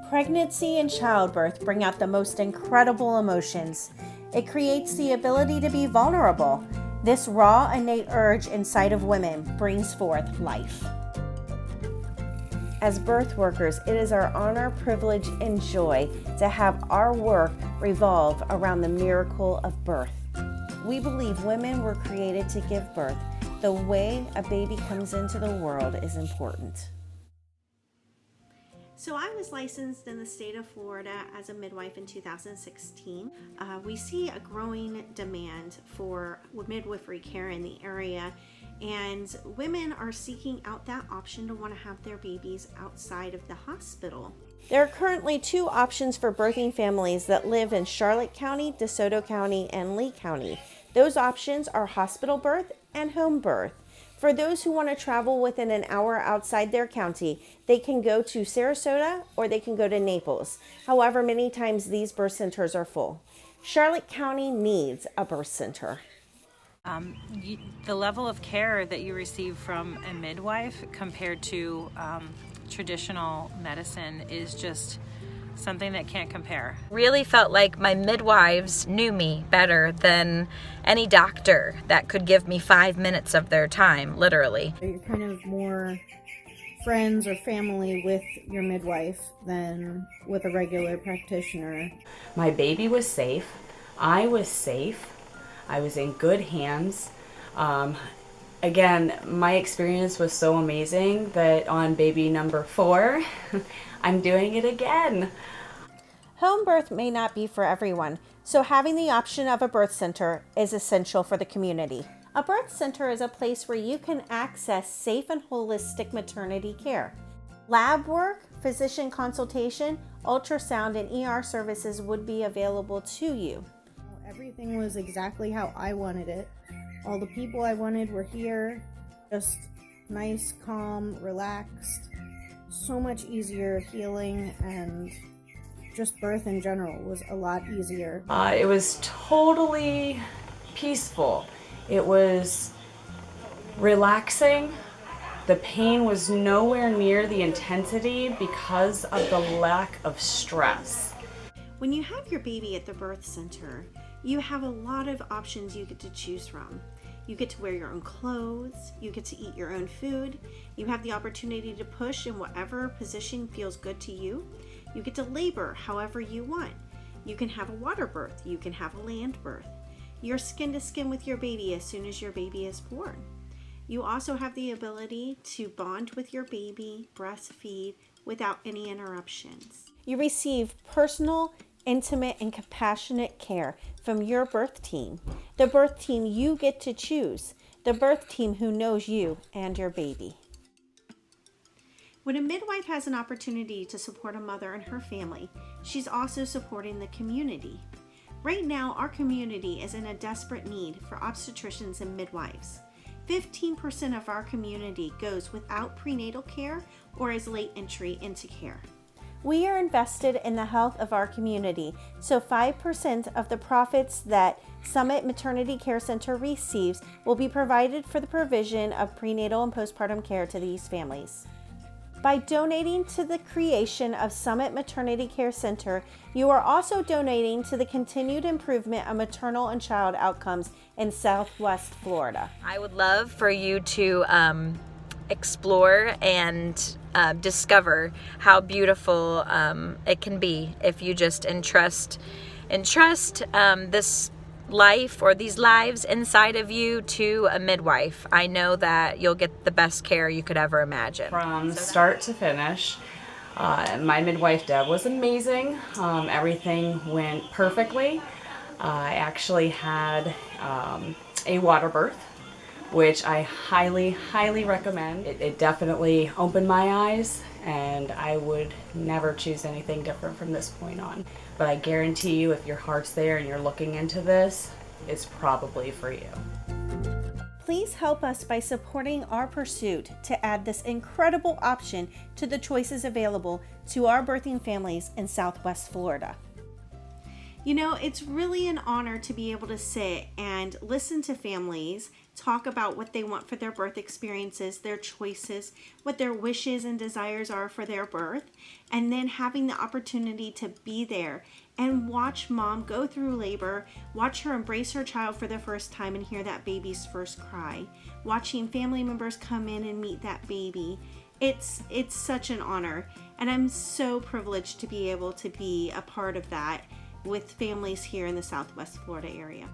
Pregnancy and childbirth bring out the most incredible emotions. It creates the ability to be vulnerable. This raw, innate urge inside of women brings forth life. As birth workers, it is our honor, privilege, and joy to have our work revolve around the miracle of birth. We believe women were created to give birth. The way a baby comes into the world is important. So I was licensed in the state of Florida as a midwife in 2016. We see a growing demand for midwifery care in the area, and women are seeking out that option to want to have their babies outside of the hospital. There are currently 2 options for birthing families that live in Charlotte County, DeSoto County, and Lee County. Those options are hospital birth and home birth. For those who want to travel within an hour outside their county, they can go to Sarasota or they can go to Naples. However, many times these birth centers are full. Charlotte County needs a birth center. The level of care that you receive from a midwife compared to traditional medicine is just something that can't compare. Really felt like my midwives knew me better than any doctor that could give me 5 minutes of their time, literally. You're kind of more friends or family with your midwife than with a regular practitioner. My baby was safe. I was safe. I was in good hands. Again, my experience was so amazing that on baby number 4, I'm doing it again. Home birth may not be for everyone, so having the option of a birth center is essential for the community. A birth center is a place where you can access safe and holistic maternity care. Lab work, physician consultation, ultrasound, and ER services would be available to you. Everything was exactly how I wanted it. All the people I wanted were here. Just nice, calm, relaxed. So much easier healing, and just birth in general was a lot easier. It was totally peaceful. It was relaxing. The pain was nowhere near the intensity because of the lack of stress. When you have your baby at the birth center, you have a lot of options you get to choose from. You get to wear your own clothes, you get to eat your own food, you have the opportunity to push in whatever position feels good to you. You get to labor however you want. You can have a water birth, you can have a land birth. You're skin to skin with your baby as soon as your baby is born. You also have the ability to bond with your baby, breastfeed without any interruptions. You receive personal, intimate, and compassionate care from your birth team. The birth team you get to choose. The birth team who knows you and your baby. When a midwife has an opportunity to support a mother and her family, she's also supporting the community. Right now, our community is in a desperate need for obstetricians and midwives. 15% of our community goes without prenatal care or is late entry into care. We are invested in the health of our community, so 5% of the profits that Summit Maternity Care Center receives will be provided for the provision of prenatal and postpartum care to these families. By donating to the creation of Summit Maternity Care Center, you are also donating to the continued improvement of maternal and child outcomes in Southwest Florida. I would love for you to explore and discover how beautiful it can be if you just entrust this life or these lives inside of you to a midwife. I know that you'll get the best care you could ever imagine. From start to finish, my midwife Deb was amazing. Everything went perfectly. I actually had a water birth, which I highly, highly recommend. It definitely opened my eyes, and I would never choose anything different from this point on. But I guarantee you, if your heart's there and you're looking into this, it's probably for you. Please help us by supporting our pursuit to add this incredible option to the choices available to our birthing families in Southwest Florida. You know, it's really an honor to be able to sit and listen to families talk about what they want for their birth experiences, their choices, what their wishes and desires are for their birth, and then having the opportunity to be there and watch mom go through labor, watch her embrace her child for the first time and hear that baby's first cry, watching family members come in and meet that baby. It's such an honor, and I'm so privileged to be able to be a part of that with families here in the Southwest Florida area.